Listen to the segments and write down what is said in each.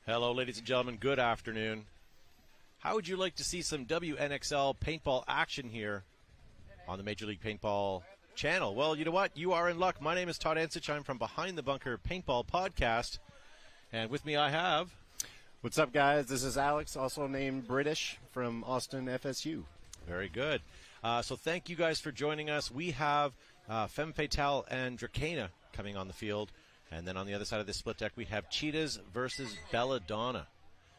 Hello, ladies and gentlemen. Good afternoon. How would you like to see some WNXL paintball action here on the Major League Paintball channel? Well, you know what? You are in luck. My name is Todd Ansich. I'm from Behind the Bunker Paintball Podcast. And with me I have... What's up, guys? This is Alex, also named British, from Austin, FSU. Very good. So thank you guys for joining us. We have Femmes, Fatale, and Drakaina coming on the field. And then on the other side of this split deck, we have Cheetahs versus Belladonna.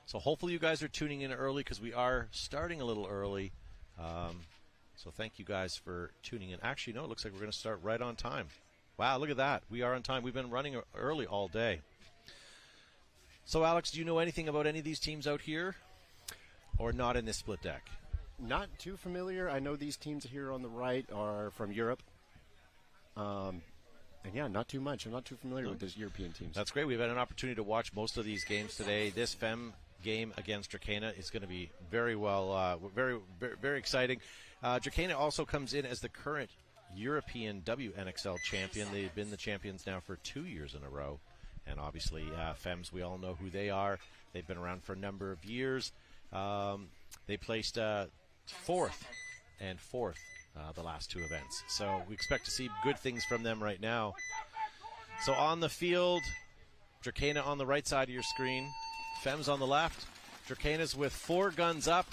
So hopefully you guys are tuning in early because we are starting a little early. So thank you guys for tuning in. Actually, no, it looks like we're going to start right on time. Wow, look at that. We are on time. We've been running early all day. So, Alex, do you know anything about any of these teams out here or not in this split deck? Not too familiar. I know these teams here on the right are from Europe. And yeah, not too much. I'm not too familiar with those European teams. That's great. We've had an opportunity to watch most of these games today. This Femme game against Drakaina is going to be very very exciting. Drakaina also comes in as the current European WNXL champion. They've been the champions now for 2 years in a row. And obviously, Femmes, we all know who they are. They've been around for a number of years. They placed fourth and fourth the last two events. So we expect to see good things from them right now. So on the field, Drakaina on the right side of your screen, Femmes on the left. Drakaina's with 4 guns up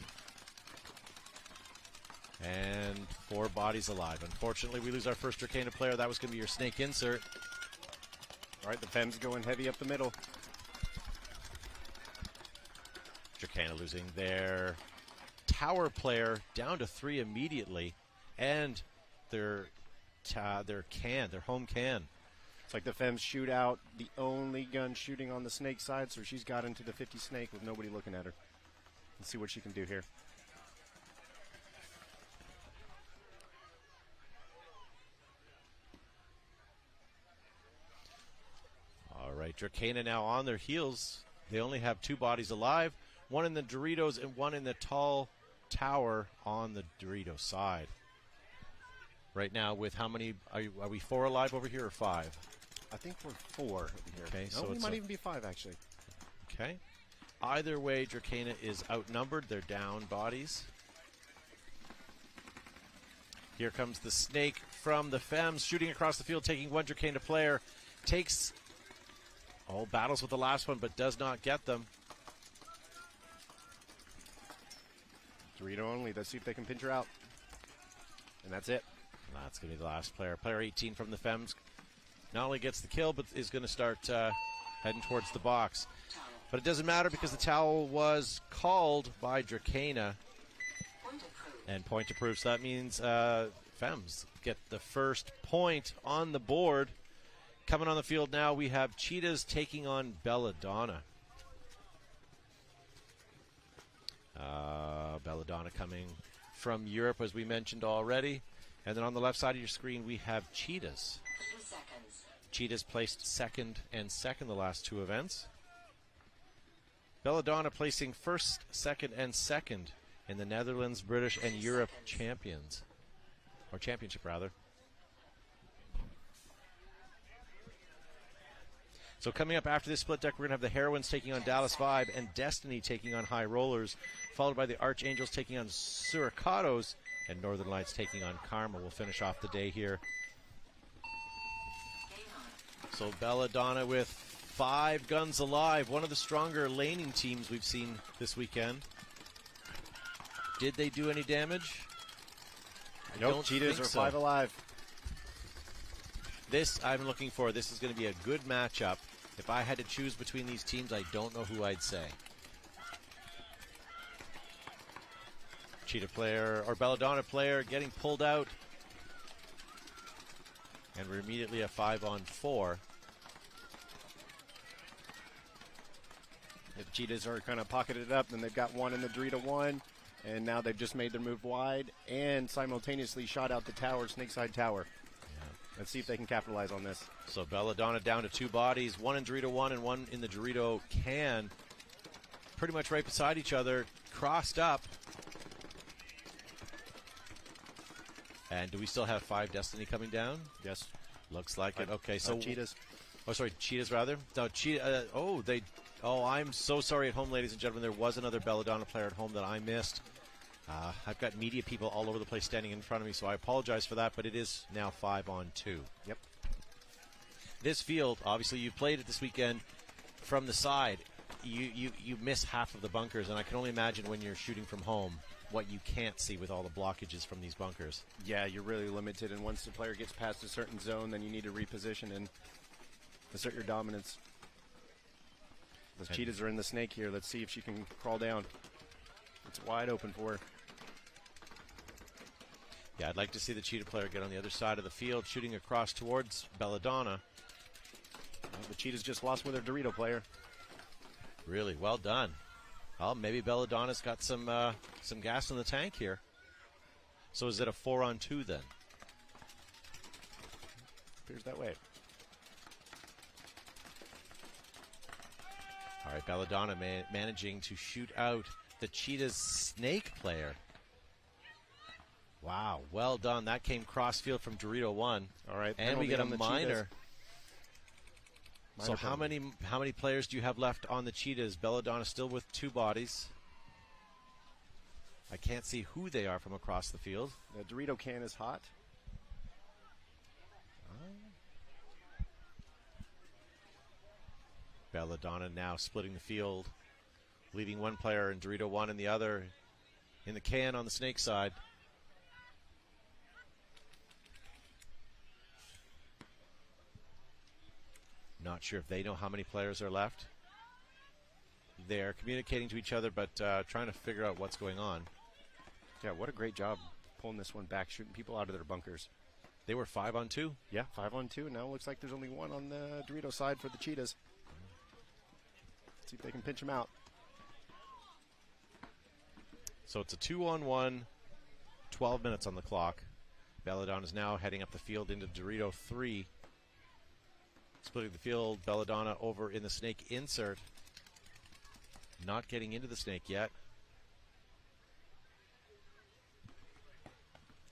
and 4 bodies alive. Unfortunately, we lose our first Drakaina player. That was going to be your snake insert. All right, the Femmes going heavy up the middle. Drakaina losing their tower player down to 3 immediately, and their home can. It's like the Femmes shoot out the only gun shooting on the snake side, so she's got into the 50 snake with nobody looking at her. Let's see what she can do here. All right, Drakaina now on their heels. They only have 2 bodies alive, one in the Doritos and one in the tall tower on the Dorito side. Right now, with how many are we 4 alive over here or 5? I think we're 4 over here. Okay, no, so we might even be 5 actually. Okay. Either way, Drakaina is outnumbered. They're down bodies. Here comes the snake from the Femmes, shooting across the field, taking one Drakaina player. Takes battles with the last one, but does not get them. Dorito only. Let's see if they can pinch her out. And that's it. That's going to be the last player. Player 18 from the Femmes not only gets the kill, but is going to start heading towards the box. But it doesn't matter because the towel was called by Drakaina. And point approved. So that means Femmes get the first point on the board. Coming on the field now, we have Cheetahs taking on Belladonna. Belladonna coming from Europe, as we mentioned already. And then on the left side of your screen, we have Cheetahs. Cheetahs placed second and second the last 2 events. Belladonna placing first, second, and second in the Netherlands, British, and Europe champions. Or championship, rather. So coming up after this split deck, we're going to have the Heroines taking on Dallas Vibe and Destiny taking on High Rollers, followed by the Archangels taking on Suricatos and Northern Lights taking on Karma. We'll finish off the day here. So Belladonna with 5 guns alive, one of the stronger laning teams we've seen this weekend. Did they do any damage? Nope, Cheetahs are 5 alive. This I'm looking for. This is going to be a good matchup. If I had to choose between these teams, I don't know who I'd say. Cheetah player or Belladonna player getting pulled out. And we're immediately a 5-on-4. The Cheetahs are kind of pocketed up, and they've got one in the Dorito 1, and now they've just made their move wide and simultaneously shot out the tower, Snakeside Tower. Let's see if they can capitalize on this. So Belladonna down to 2 bodies, one in Dorito 1 and one in the Dorito can. Pretty much right beside each other, crossed up. And do we still have 5 Destiny coming down? Yes. Looks like it. Okay, so Cheetahs. Oh, sorry, Cheetahs rather. No, Oh, I'm so sorry at home, ladies and gentlemen. There was another Belladonna player at home that I missed. I've got media people all over the place standing in front of me, so I apologize for that, but it is now 5-on-2. Yep. This field, obviously, you played it this weekend from the side. You miss half of the bunkers, and I can only imagine when you're shooting from home what you can't see with all the blockages from these bunkers. Yeah, you're really limited, and once the player gets past a certain zone, then you need to reposition and assert your dominance. The Cheetahs are in the snake here. Let's see if she can crawl down. It's wide open for her. Yeah, I'd like to see the Cheetah player get on the other side of the field, shooting across towards Belladonna. The Cheetahs just lost with their Dorito player. Really well done. Well, maybe Belladonna's got some gas in the tank here. So is it a 4-on-2 then? Appears that way. All right, Belladonna managing to shoot out the Cheetah's snake player. Wow, well done. That came cross field from Dorito 1. All right, and we get a minor. So Minor how many players do you have left on the Cheetahs? Belladonna still with 2 bodies. I can't see who they are from across the field. The Dorito can is hot. Belladonna now splitting the field, leaving one player in Dorito 1 and the other in the can on the snake side. Not sure if they know how many players are left. They're communicating to each other, but trying to figure out what's going on. Yeah, what a great job pulling this one back, shooting people out of their bunkers. They were 5-on-2? Yeah, 5-on-2. Now it looks like there's only one on the Dorito side for the Cheetahs. Let's see if they can pinch them out. So it's a 2-on-1, 12 minutes on the clock. Belladonna is now heading up the field into Dorito 3. Splitting the field, Belladonna over in the snake insert. Not getting into the snake yet.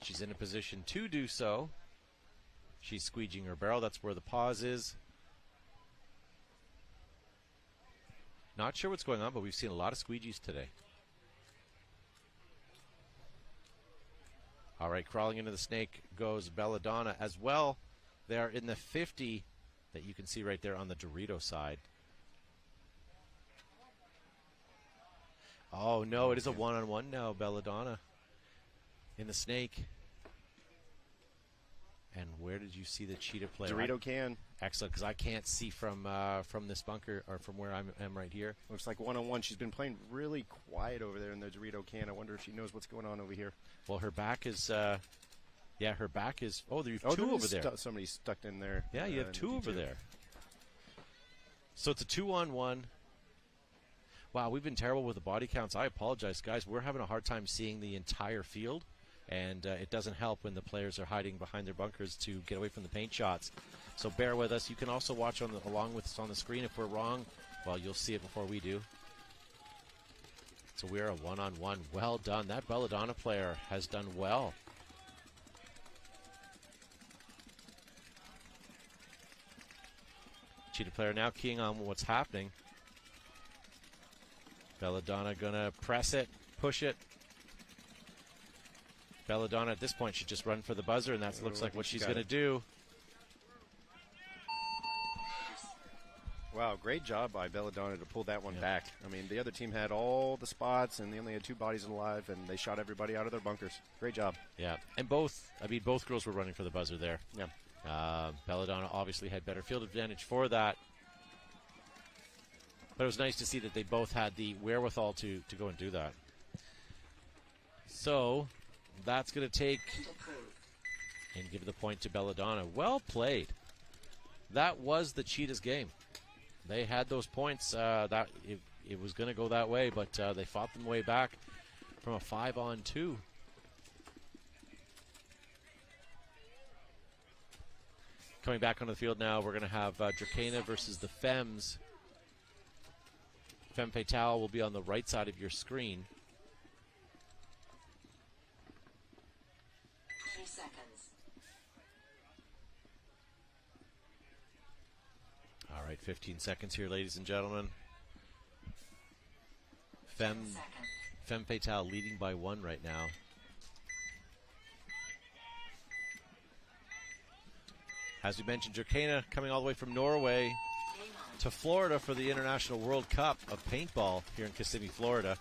She's in a position to do so. She's squeegeeing her barrel. That's where the pause is. Not sure what's going on, but we've seen a lot of squeegees today. All right, crawling into the snake goes Belladonna as well. They're in the 50 that you can see right there on the Dorito side. Oh, no, it is a 1-on-1 now, Belladonna in the snake. And where did you see the Cheetah player? Dorito can. Excellent, because I can't see from this bunker or from where I am right here. Looks like 1-on-1. She's been playing really quiet over there in the Dorito can. I wonder if she knows what's going on over here. Well, her back is, yeah, her back is, oh, there's two over there. Somebody's stuck in there. Yeah, you have 2 over there. So it's a 2-on-1. Wow, we've been terrible with the body counts. I apologize, guys. We're having a hard time seeing the entire field, and it doesn't help when the players are hiding behind their bunkers to get away from the paint shots. So bear with us. You can also watch along with us on the screen. If we're wrong, well, you'll see it before we do. So we're a 1-on-1. Well done. That Belladonna player has done well. Cheetah player now keying on what's happening. Belladonna gonna press it, push it. Belladonna at this point should just run for the buzzer, and that looks like what she's gonna do. Wow, great job by Belladonna to pull that one back. I mean, the other team had all the spots, and they only had 2 bodies alive, and they shot everybody out of their bunkers. Great job. Yeah, and both girls were running for the buzzer there. Yeah. Belladonna obviously had better field advantage for that. But it was nice to see that they both had the wherewithal to go and do that. So that's going to take and give the point to Belladonna. Well played. That was the Cheetahs game. They had those points. That it was going to go that way, but they fought them way back from a 5-on-2. Coming back onto the field now, we're going to have Drakaina versus the Femmes. Femme Fatale will be on the right side of your screen. 3 seconds. All right, 15 seconds here, ladies and gentlemen. Femme Fatale leading by 1 right now. As we mentioned, Drakaina coming all the way from Norway to Florida for the International World Cup of Paintball here in Kissimmee, Florida.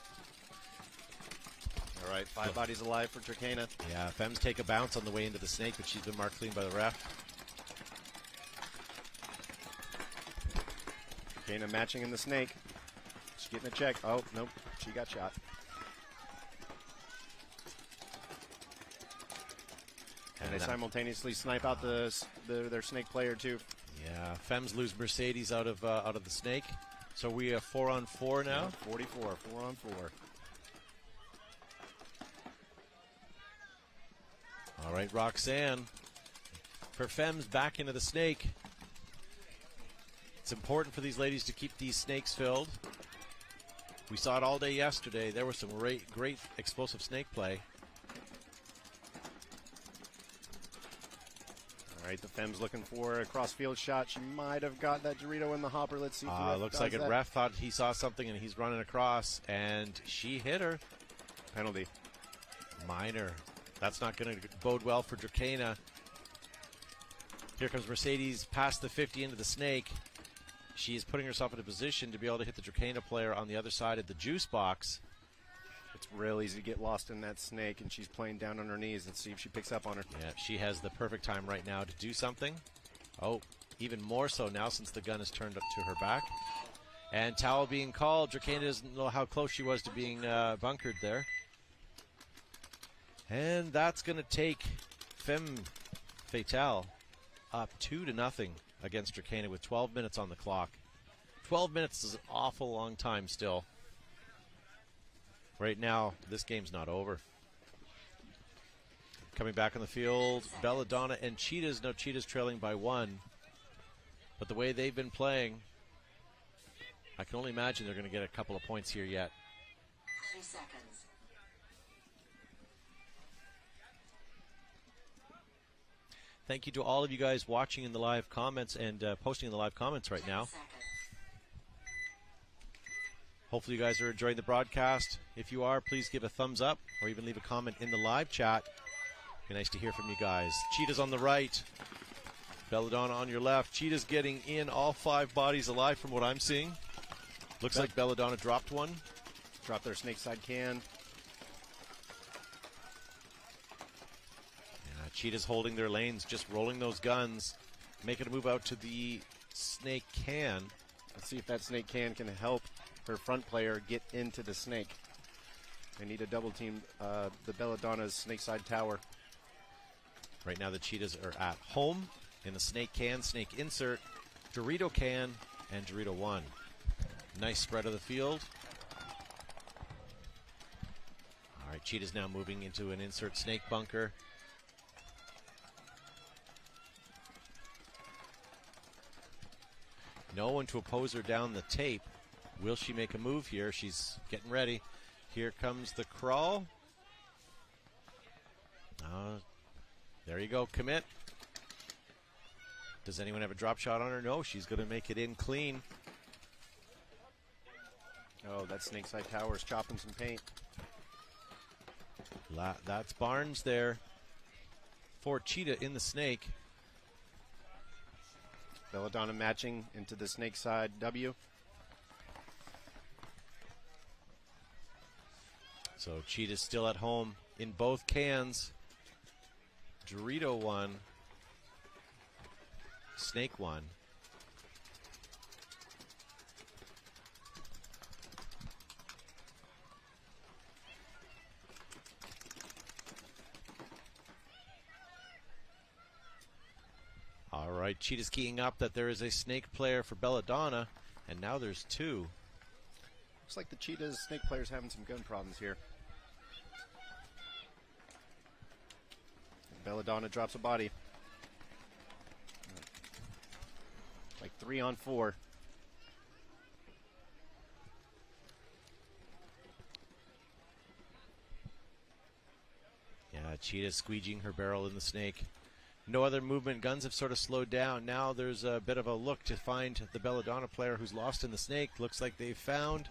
All right, 5 bodies alive for Drakaina. Yeah, Femmes take a bounce on the way into the snake, but she's been marked clean by the ref. Drakaina matching in the snake. She's getting a check. Oh, nope, she got shot. And they simultaneously snipe out their snake player too. Yeah, Femmes lose Mercedes out of the snake. So we have 4-on-4 now. Yeah, 44, 4-on-4. All right, Roxanne. For Femmes back into the snake. It's important for these ladies to keep these snakes filled. We saw it all day yesterday. There was some great explosive snake play. All right, the Femmes looking for a cross-field shot. She might have got that Dorito in the hopper. Let's see if the ref looks does like that. a ref thought he saw something, and he's running across, and she hit her. Penalty. Minor. That's not going to bode well for Drakaina. Here comes Mercedes past the 50 into the snake. She is putting herself in a position to be able to hit the Drakaina player on the other side of the juice box. It's real easy to get lost in that snake, and she's playing down on her knees. Let's see if she picks up on her. Yeah, she has the perfect time right now to do something. Oh, even more so now since the gun is turned up to her back. And towel being called. Drakaina doesn't know how close she was to being bunkered there. And that's going to take Femme Fatale up 2-0 against Drakaina with 12 minutes on the clock. 12 minutes is an awful long time still. Right now, this game's not over. Coming back on the field, Belladonna and Cheetahs. No, Cheetahs trailing by 1. But the way they've been playing, I can only imagine they're going to get a couple of points here yet. 3 seconds. Thank you to all of you guys watching in the live comments and posting in the live comments right now. Hopefully you guys are enjoying the broadcast. If you are, please give a thumbs up or even leave a comment in the live chat. Be nice to hear from you guys. Cheetahs on the right. Belladonna on your left. Cheetahs getting in, all 5 bodies alive from what I'm seeing. Looks like Belladonna dropped one. Dropped their snake side can. Cheetahs holding their lanes, just rolling those guns, making a move out to the snake can. Let's see if that snake can help her front player get into the snake. They need a double team the Belladonna's snake side tower. Right now the Cheetahs are at home in the snake can, snake insert, Dorito can, and Dorito 1. Nice spread of the field. All right, Cheetahs now moving into an insert snake bunker. No one to oppose her down the tape. Will she make a move here? She's getting ready. Here comes the crawl. There you go, commit. Does anyone have a drop shot on her? No, she's going to make it in clean. Oh, that snake side tower is chopping some paint. That's Barnes there for Cheetah in the snake. Belladonna matching into the snake side W. So Cheetah's still at home in both cans. Dorito 1, snake 1. All right, Cheetah's keying up that there is a snake player for Belladonna, and now there's 2. Looks like the Cheetahs snake player's having some gun problems here. Belladonna drops a body. Like 3 on 4. Yeah, Cheetah's squeegeeing her barrel in the snake. No other movement. Guns have sort of slowed down. Now there's a bit of a look to find the Belladonna player who's lost in the snake. Looks like they've found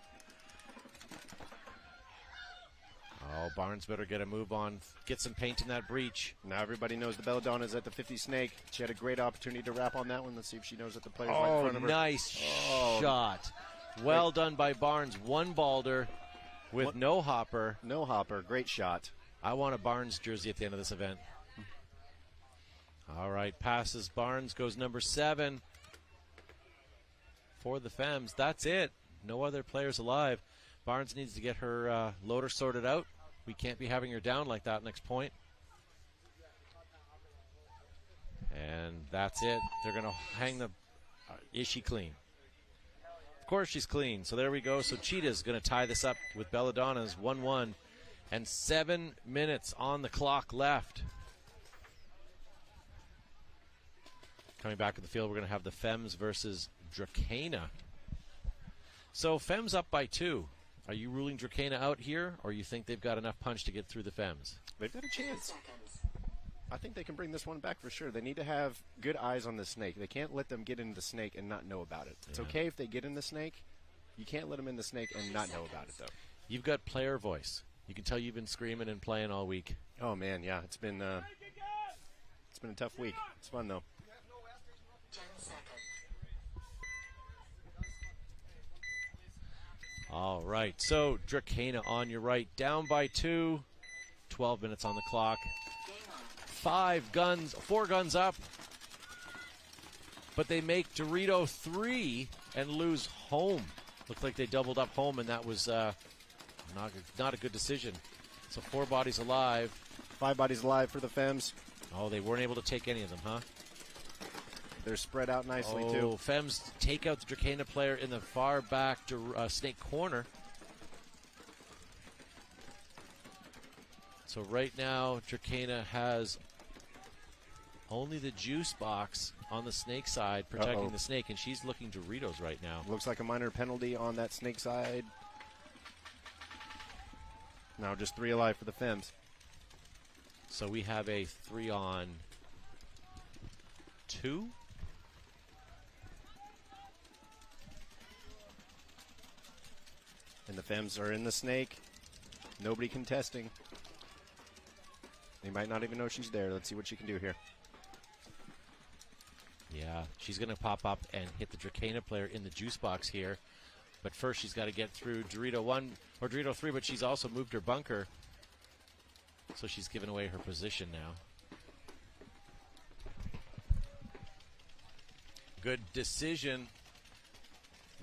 Oh, Barnes better get a move on, get some paint in that breach. Now everybody knows the Belladonna is at the 50 snake. She had a great opportunity to wrap on that one. Let's see if she knows that the player's right in front of her. Nice shot. Well done by Barnes. One balder with no hopper. No hopper. Great shot. I want a Barnes jersey at the end of this event. All right, passes. Barnes goes number 7 for the Femmes. That's it. No other players alive. Barnes needs to get her loader sorted out. We can't be having her down like that next point. And that's it. They're going to hang the... is she clean? Of course she's clean. So there we go. So Cheetahs going to tie this up with Belladonna's 1-1. And 7 minutes on the clock left. Coming back to the field, we're going to have the Femmes versus Drakaina. So Femmes up by 2. Are you ruling Drakaina out here, or you think they've got enough punch to get through the Femmes? They've got a chance. I think they can bring this one back for sure. They need to have good eyes on the snake. They can't let them get into the snake and not know about it. It's okay if they get in the snake. You can't let them in the snake and not know about it, though. You've got player voice. You can tell you've been screaming and playing all week. Oh, man, yeah. It's been a tough week. It's fun, though. 10 seconds. All right, so Drakaina on your right, down by 2, 12 minutes on the clock. 4 guns up, but they make Dorito 3 and lose home. Looked like they doubled up home, and that was not a good decision. So 4 bodies alive. 5 bodies alive for the Femmes. Oh, they weren't able to take any of them, huh? They're spread out nicely, too. Femmes take out the Drakaina player in the far back snake corner. So right now, Drakaina has only the juice box on the snake side protecting the snake, and she's looking Doritos right now. Looks like a minor penalty on that snake side. Now just 3 alive for the Femmes. So we have a 3-on-2. And the Femmes are in the snake. Nobody contesting. They might not even know she's there. Let's see what she can do here. Yeah, she's going to pop up and hit the Drakaina player in the juice box here. But first she's got to get through Dorito 1 or Dorito 3, but she's also moved her bunker. So she's given away her position now. Good decision.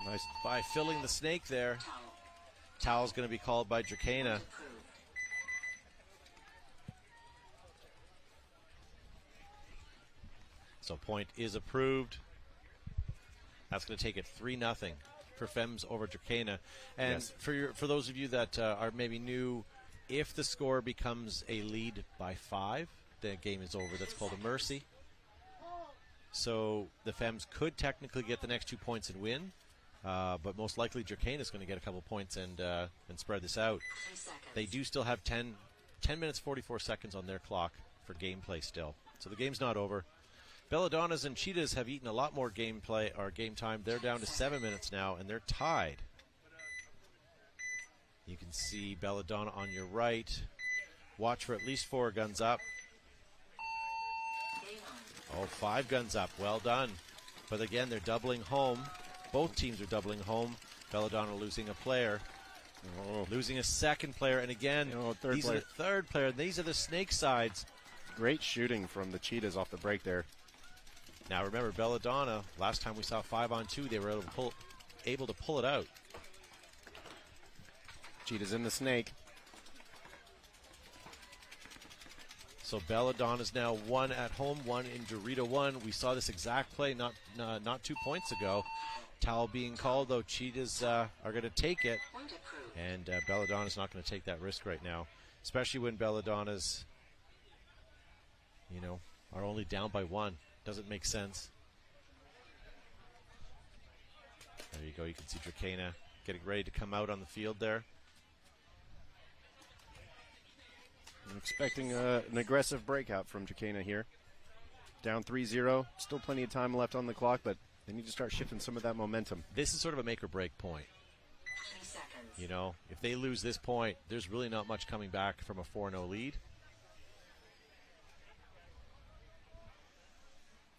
Nice by filling the snake there. Towel's going to be called by Drakaina. So point is approved. That's going to take it 3-0 for Femmes over Drakaina. And yes, for those of you that are maybe new, if the score becomes a lead by 5, the game is over. That's called a mercy. So the Femmes could technically get the next 2 points and win, but most likely Drakaina is going to get a couple points and spread this out. They do still have 10 minutes 44 seconds on their clock for gameplay still. So the game's not over. Belladonnas and Cheetahs have eaten a lot more gameplay or game time. They're down to 7 minutes now, and they're tied. You can see Belladonna on your right. Watch for at least 4 guns up. Oh, 5 guns up. Well done. But again, they're doubling home. Both teams are doubling home. Belladonna losing a player. Losing a second player. And again, these are the third player. These are the snake sides. Great shooting from the Cheetahs off the break there. Now remember, Belladonna, last time we saw 5-on-2, they were able to pull it out. Cheetahs in the snake. So Belladonna's now 1 at home, 1 in Dorito 1. We saw this exact play not 2 points ago. Towel being called, though. Cheetahs are going to take it. And Belladonna's not going to take that risk right now, especially when Belladonna's, are only down by 1. Doesn't make sense. There you go. You can see Drakaina getting ready to come out on the field there. I'm expecting an aggressive breakout from Drakaina here. Down 3-0. Still plenty of time left on the clock, but they need to start shifting some of that momentum. This is sort of a make or break point. You know, if they lose this point, there's really not much coming back from a 4-0 lead.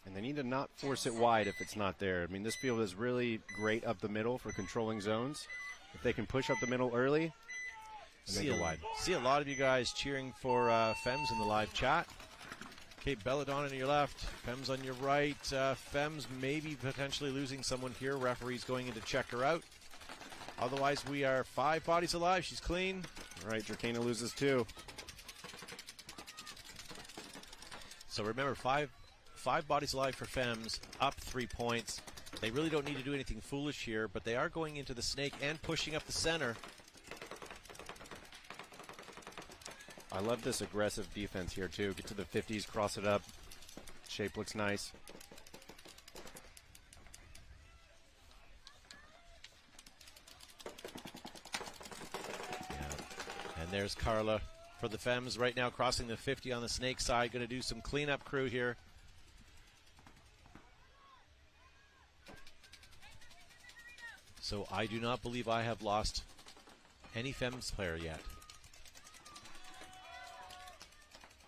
And they need to not force it wide if it's not there. I mean, this field is really great up the middle for controlling zones. If they can push up the middle early, and make it wide. See a lot of you guys cheering for Femmes in the live chat. Okay, Belladonna on your left, Femmes on your right. Femmes maybe potentially losing someone here. Referee's going in to check her out. Otherwise, we are 5 bodies alive. She's clean. All right, Drakaina loses 2. So remember, five bodies alive for Femmes, up 3 points. They really don't need to do anything foolish here, but they are going into the snake and pushing up the center. I love this aggressive defense here, too. Get to the 50s, cross it up. Shape looks nice. Yeah. And there's Carla for the Femmes right now, crossing the 50 on the snake side. Going to do some cleanup crew here. So I do not believe I have lost any Femmes player yet.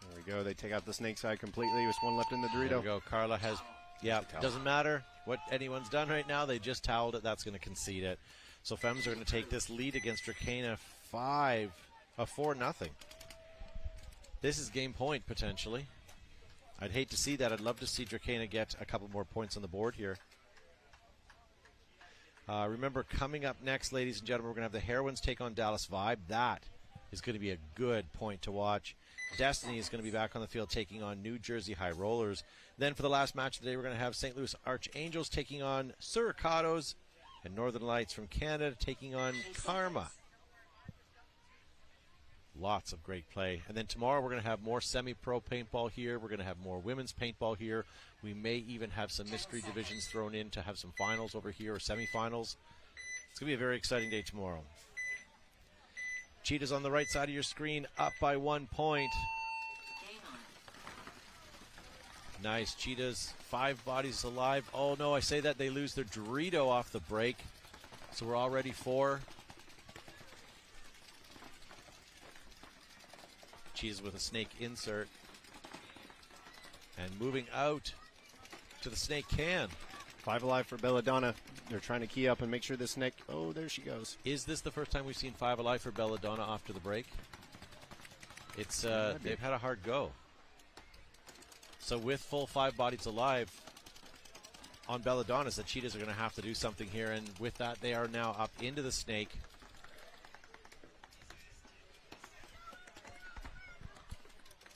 There we go. They take out the snake side completely. There's one left in the Dorito. There we go. Carla has, yeah, doesn't matter what anyone's done right now. They just toweled it. That's going to concede it. So Femmes are going to take this lead against Drakaina 4-0. This is game point potentially. I'd hate to see that. I'd love to see Drakaina get a couple more points on the board here. Remember, coming up next, ladies and gentlemen, we're going to have the Heroines take on Dallas Vibe. That is going to be a good point to watch. Destiny is going to be back on the field taking on New Jersey High Rollers. Then for the last match of the day, we're going to have St. Louis Archangels taking on Suricatos, and Northern Lights from Canada taking on Karma. Lots of great play. And then tomorrow we're going to have more semi-pro paintball here. We're going to have more women's paintball here. We may even have some mystery divisions thrown in to have some finals over here or semifinals. It's going to be a very exciting day tomorrow. Cheetahs on the right side of your screen, up by 1 point. Nice. Cheetahs, 5 bodies alive. Oh, no, I say that. They lose their Dorito off the break. So we're already 4. Cheetahs with a snake insert. And moving out to the snake can. 5 alive for Belladonna. They're trying to key up and make sure the snake. Oh, there she goes. Is this the first time we've seen 5 alive for Belladonna after the break? It's they've had a hard go. So with full 5 bodies alive on Belladonna's, the Cheetahs are going to have to do something here. And with that, they are now up into the snake.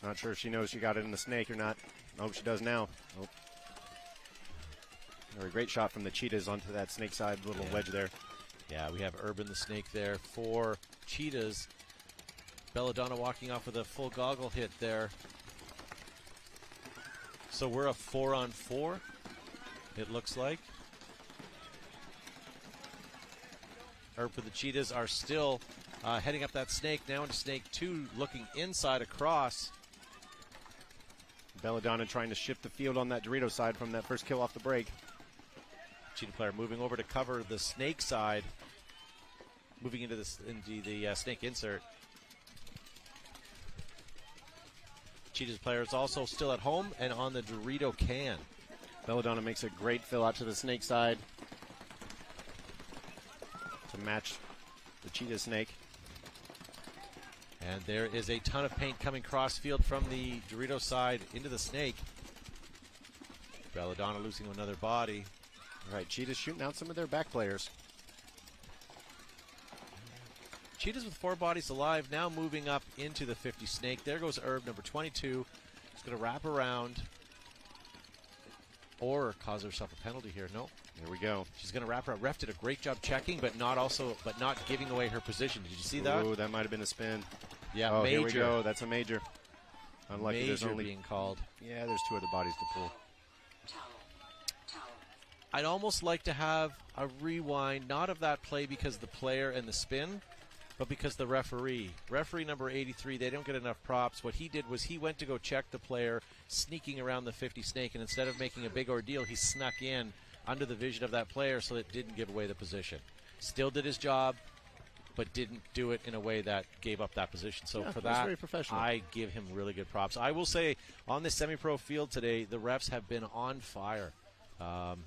Not sure if she knows she got it in the snake or not. I hope she does now. Oh. A great shot from the Cheetahs onto that snake side little wedge there. Yeah, we have Urban the snake there for Cheetahs. Belladonna walking off with a full goggle hit there. So we're a 4-on-4, it looks like. Urban for the Cheetahs are still heading up that snake, now into snake 2, looking inside across. Belladonna trying to shift the field on that Dorito side from that first kill off the break. Cheetah player moving over to cover the snake side, moving into the snake insert. Cheetah's player is also still at home and on the Dorito can. Belladonna makes a great fill out to the snake side to match the Cheetah snake. And there is a ton of paint coming cross field from the Dorito side into the snake. Belladonna losing another body. All right, Cheetahs shooting out some of their back players. Cheetahs with 4 bodies alive, now moving up into the 50 snake. There goes Herb, number 22. She's going to wrap around or cause herself a penalty here. No. There we go. She's going to wrap around. Ref did a great job checking, but not giving away her position. Did you see that? Oh, that might have been a spin. Yeah, oh, major. Here we go. That's a major. Unlucky. Major there's only being called. Yeah, there's 2 other bodies to pull. I'd almost like to have a rewind, not of that play because of the player and the spin, but because the referee. Referee number 83, they don't get enough props. What he did was he went to go check the player sneaking around the 50 snake, and instead of making a big ordeal, he snuck in under the vision of that player so it didn't give away the position. Still did his job, but didn't do it in a way that gave up that position. So Yeah, for that's that, very professional. I give him really good props. I will say, on this semi-pro field today, the refs have been on fire. And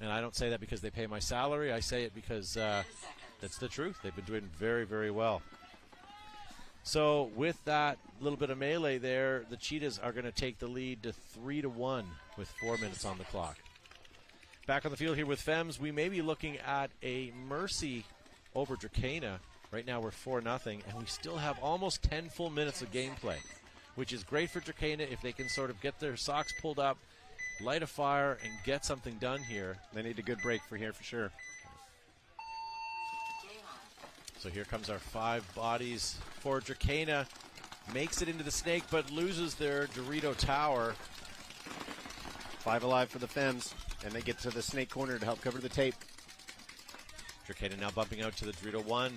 I don't say that because they pay my salary. I say it because that's the truth. They've been doing very, very well. So with that little bit of melee there, the Cheetahs are going to take the lead to 3-1 with 4 minutes on the clock. Back on the field here with Femmes, we may be looking at a mercy over Drakaina. Right now we're 4-0, and we still have almost 10 full minutes of gameplay, which is great for Drakaina if they can sort of get their socks pulled up, light a fire, and get something done here. They need a good break for here for sure. So here comes our 5 bodies for Drakaina. Makes it into the snake, but loses their Dorito tower. 5 alive for the Femmes, and they get to the snake corner to help cover the tape. Drakaina now bumping out to the Dorito 1.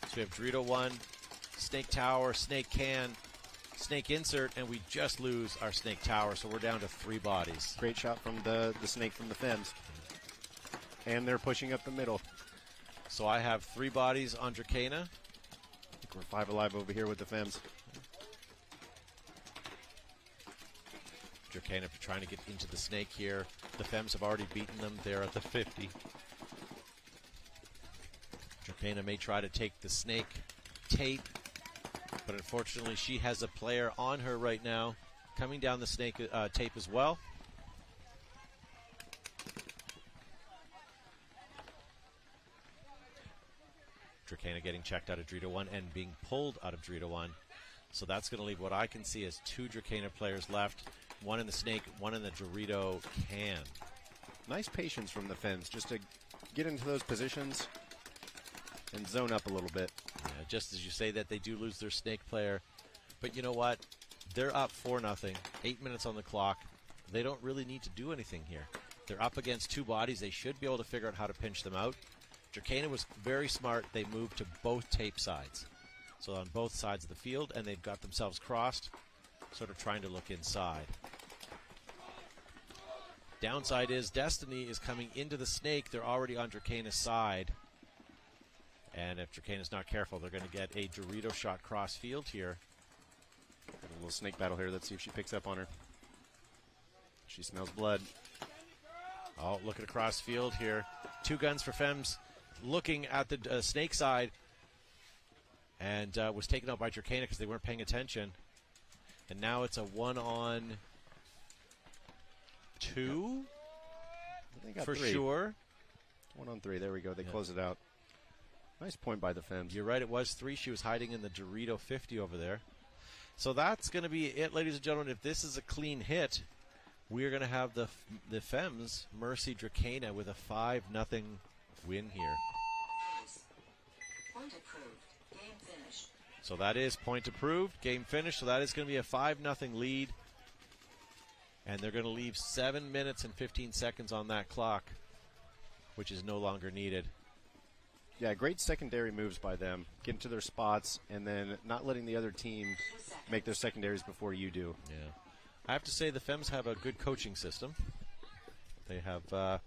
So we have Dorito 1, snake tower, snake can, snake insert, and we just lose our snake tower, so we're down to 3 bodies. Great shot from the snake from the Femmes. And they're pushing up the middle. So I have 3 bodies on Drakaina. I think we're 5 alive over here with the Femmes. Drakaina trying to get into the snake here. The Femmes have already beaten them. They're at the 50. Drakaina may try to take the snake tape, but unfortunately she has a player on her right now coming down the snake tape as well. Drakaina getting checked out of Dorito 1 and being pulled out of Dorito 1. So that's going to leave what I can see as 2 Drakaina players left. 1 in the snake, 1 in the Dorito can. Nice patience from the Femmes just to get into those positions and zone up a little bit. Yeah, just as you say that, they do lose their snake player. But you know what? They're up 4-0, 8 minutes on the clock. They don't really need to do anything here. They're up against 2 bodies. They should be able to figure out how to pinch them out. Drakaina was very smart. They moved to both tape sides. So on both sides of the field, and they've got themselves crossed, sort of trying to look inside. Downside is Destiny is coming into the snake. They're already on Drakaina's side. And if Drakaina's not careful, they're going to get a Dorito shot cross field here. Got a little snake battle here. Let's see if she picks up on her. She smells blood. Oh, look at a cross field here. 2 guns for Femmes. Looking at the snake side, and was taken out by Drakaina because they weren't paying attention. And now it's a 1-on-2 They got for 3. sure. 1-on-3. There we go. They close it out. Nice point by the Femmes. You're right, it was 3. She was hiding in the Dorito 50 over there. So that's going to be it, ladies and gentlemen. If this is a clean hit, we're going to have the Femmes mercy Drakaina with a 5-0 win here. Point approved. Game finished. So that is point approved, game finished. So that is going to be a 5-0 lead. And they're going to leave 7 minutes and 15 seconds on that clock, which is no longer needed. Yeah, great secondary moves by them. Getting to their spots and then not letting the other team make their secondaries before you do. Yeah. I have to say the Femmes have a good coaching system. They have,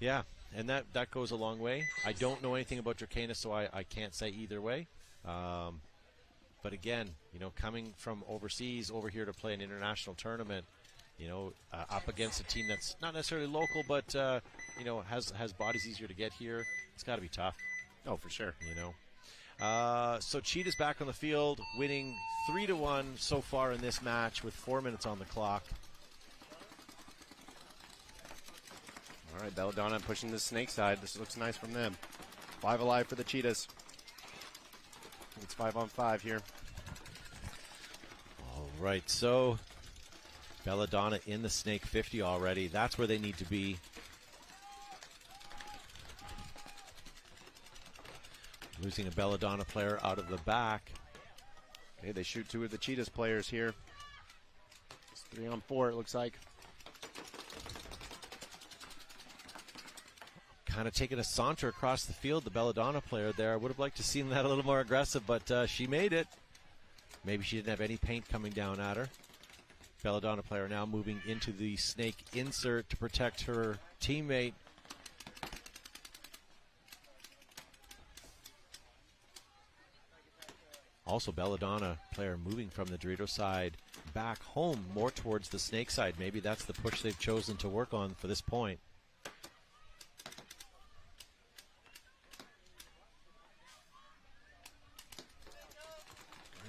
yeah, and that goes a long way. I don't know anything about Drakaina, so I can't say either way. But again, you know, coming from overseas over here to play an international tournament, you know, up against a team that's not necessarily local, but, you know, has bodies easier to get here, it's got to be tough. Oh, for sure. You know. So Cheetahs back on the field, winning 3-1 so far in this match with 4 minutes on the clock. All right, Belladonna pushing the snake side. This looks nice from them. 5 alive for the Cheetahs. It's 5-on-5 here. All right, so Belladonna in the snake 50 already. That's where they need to be. Losing a Belladonna player out of the back. Okay, they shoot 2 of the Cheetahs players here. It's 3-on-4, it looks like. Kind of taking a saunter across the field, the Belladonna player there. I would have liked to see that a little more aggressive, but she made it. Maybe she didn't have any paint coming down at her. Belladonna player now moving into the snake insert to protect her teammate. Also, Belladonna player moving from the Dorito side back home, more towards the Snake side. Maybe that's the push they've chosen to work on for this point.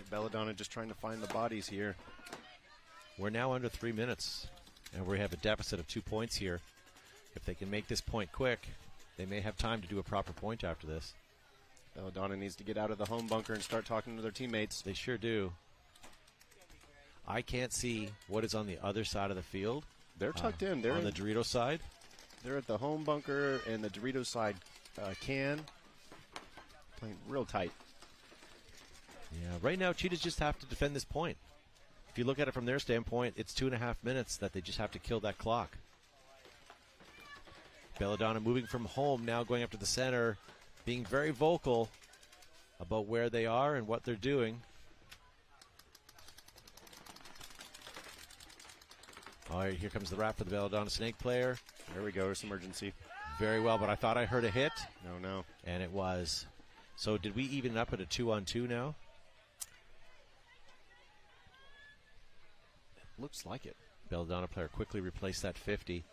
Belladonna just trying to find the bodies here. We're now under 3 minutes, and we have a deficit of 2 points here. If they can make this point quick, they may have time to do a proper point after this. Belladonna needs to get out of the home bunker and start talking to their teammates. They sure do. I can't see what is on the other side of the field. They're tucked in. They're on the Dorito side. They're at the home bunker and the Dorito side can. Playing real tight. Yeah, right now Cheetahs just have to defend this point. If you look at it from their standpoint, it's 2.5 minutes that they just have to kill that clock. Belladonna moving from home, now going up to the center, being very vocal about where they are and what they're doing. All right, here comes the wrap for the Belladonna Snake player. There we go, it's emergency. Very well, but I thought I heard a hit. No. And it was. So did we even it up at a 2-on-2 now? Looks like it. Belladonna player quickly replaced that 50.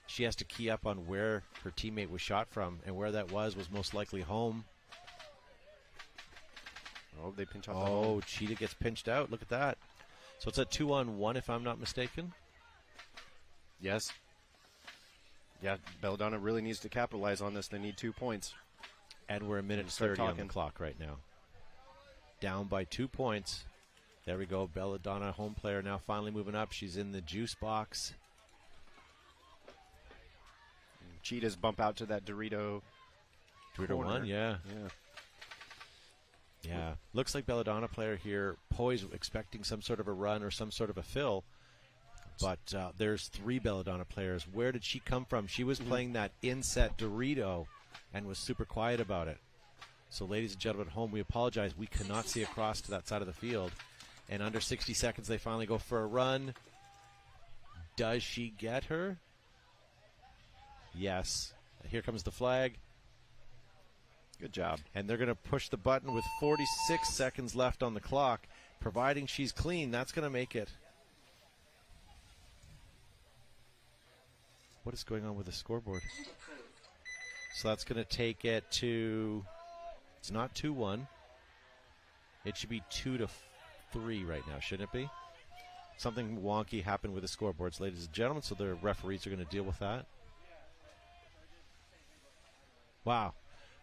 She has to key up on where her teammate was shot from, and where that was most likely home. Oh, they pinch out the home. Oh, Cheetah gets pinched out. Look at that. So it's a 2-on-1 if I'm not mistaken. Yes. Yeah, Belladonna really needs to capitalize on this. They need 2 points. And we're a minute 30 on the clock right now. Down by 2 points. There we go. Belladonna, home player, now finally moving up. She's in the juice box. Cheetahs bump out to that Dorito. Dorito 1, yeah. Looks like Belladonna player here poised, expecting some sort of a run or some sort of a fill. But there's 3 Belladonna players. Where did she come from? She was playing that inset Dorito and was super quiet about it. So, ladies and gentlemen at home, we apologize. We cannot see across to that side of the field. And under 60 seconds, they finally go for a run. Does she get her? Yes. Here comes the flag. Good job. And they're going to push the button with 46 seconds left on the clock. Providing she's clean, that's going to make it. What is going on with the scoreboard? So that's going to take it to, it's not 2-1. It should be 2-3 right now, shouldn't it be? Something wonky happened with the scoreboards, ladies and gentlemen, so the referees are going to deal with that. Wow.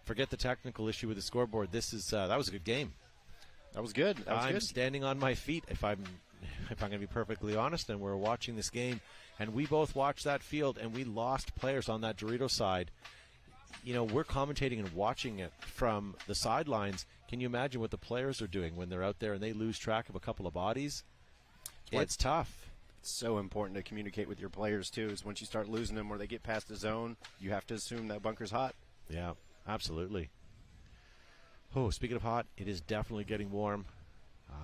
Forget the technical issue with the scoreboard. This is that was a good game. That was good. I'm standing on my feet if I'm going to be perfectly honest, and we're watching this game, and we both watched that field, and we lost players on that Dorito side. You know, we're commentating and watching it from the sidelines. Can you imagine what the players are doing when they're out there and they lose track of a couple of bodies? It's tough. It's so important to communicate with your players, too, is once you start losing them or they get past the zone, you have to assume that bunker's hot. Yeah, absolutely. Oh, speaking of hot, it is definitely getting warm.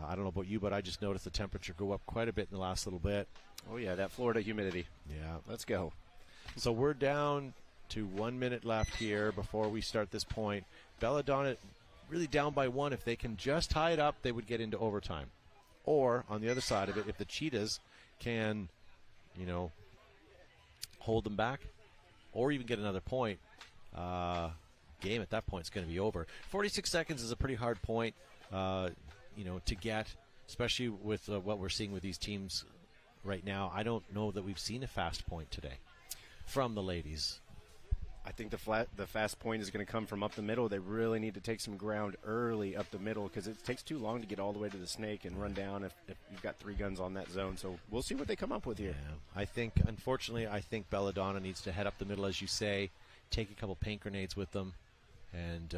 I don't know about you, but I just noticed the temperature go up quite a bit in the last little bit. Oh, yeah, that Florida humidity. Yeah. Let's go. So we're down to 1 minute left here before we start this point. Belladonna really down by 1. If they can just tie it up, they would get into overtime. Or, on the other side of it, if the Cheetahs can, you know, hold them back or even get another point, game at that point is going to be over. 46 seconds is a pretty hard point, you know, to get, especially with what we're seeing with these teams right now. I don't know that we've seen a fast point today from the ladies. I think the fast point is going to come from up the middle. They really need to take some ground early up the middle because it takes too long to get all the way to the snake and run down if you've got 3 guns on that zone. So we'll see what they come up with here. Yeah. I think, unfortunately, Belladonna needs to head up the middle, as you say, take a couple paint grenades with them, and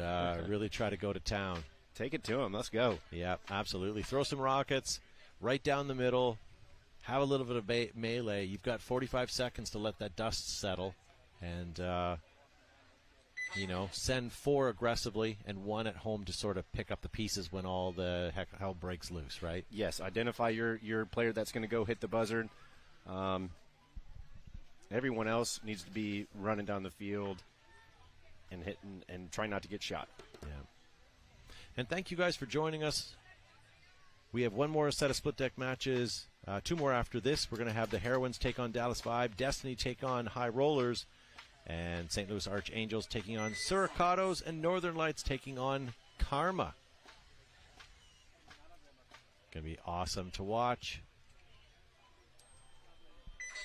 really try to go to town. Take it to them. Let's go. Yeah, absolutely. Throw some rockets right down the middle. Have a little bit of melee. You've got 45 seconds to let that dust settle. And, you know, send 4 aggressively and 1 at home to sort of pick up the pieces when all the hell breaks loose, right? Yes, identify your player that's going to go hit the buzzard. Everyone else needs to be running down the field and hitting and try not to get shot. Yeah. And thank you guys for joining us We have one more set of split deck matches, 2 more after this. We're going to have the Heroines take on Dallas Vibe, Destiny take on High Rollers, and St. Louis Archangels taking on Suricatos, and Northern Lights taking on Karma. Going to be awesome to watch.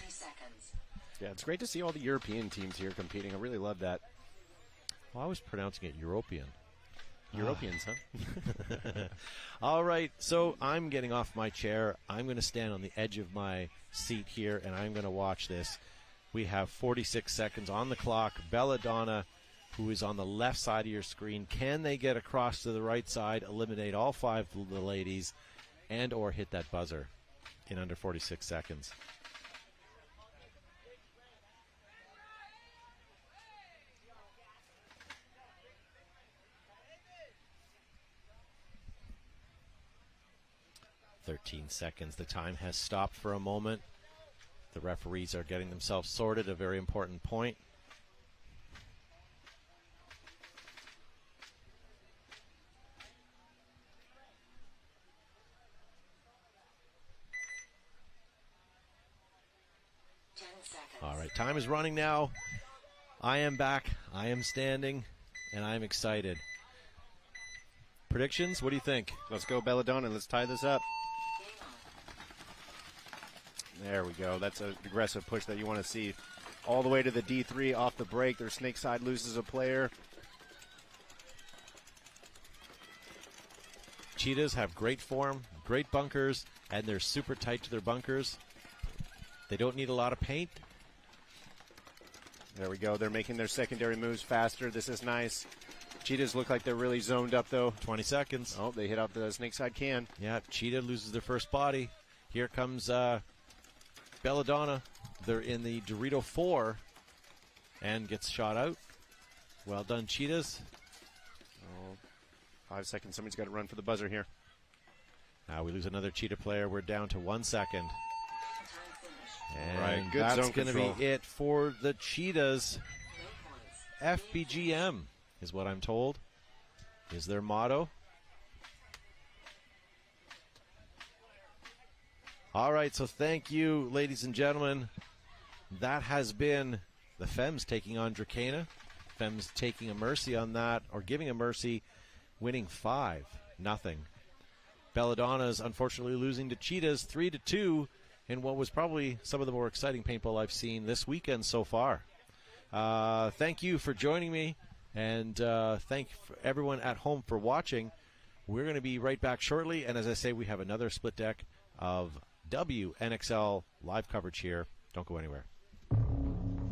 30 seconds. Yeah, it's great to see all the European teams here competing. I really love that. Well, I was pronouncing it European. Europeans, huh? All right, so I'm getting off my chair. I'm going to stand on the edge of my seat here, and I'm going to watch this. We have 46 seconds on the clock. Belladonna, who is on the left side of your screen, can they get across to the right side, eliminate all 5 of the ladies, and or hit that buzzer in under 46 seconds? "13 seconds. The time has stopped for a moment. The referees are getting themselves sorted, a very important point. All right, time is running now. I am back. I am standing, and I'm excited. Predictions? What do you think? Let's go, Belladonna. Let's tie this up. There we go. That's an aggressive push that you want to see. All the way to the D3 off the break. Their snake side loses a player. Cheetahs have great form, great bunkers, and they're super tight to their bunkers. They don't need a lot of paint. There we go. They're making their secondary moves faster. This is nice. Cheetahs look like they're really zoned up, though. 20 seconds. Oh, they hit off the snake side can. Yeah, Cheetah loses their first body. Here comes Belladonna. They're in the Dorito 4 and gets shot out. Well done, Cheetahs. Oh, 5 seconds. Somebody's got to run for the buzzer here. Now we lose another Cheetah player. We're down to 1 second. And right, good that's zone going to control. be it for the Cheetahs. FBGM is what I'm told is their motto. All right, so thank you, ladies and gentlemen. That has been the Femmes taking on Drakaina. Femmes taking a mercy on that, or giving a mercy, winning 5-0. Belladonna's unfortunately losing to Cheetahs 3-2 in what was probably some of the more exciting paintball I've seen this weekend so far. Thank you for joining me, and thank everyone at home for watching. We're going to be right back shortly, and as I say, we have another split deck of WNXL live coverage here. Don't go anywhere.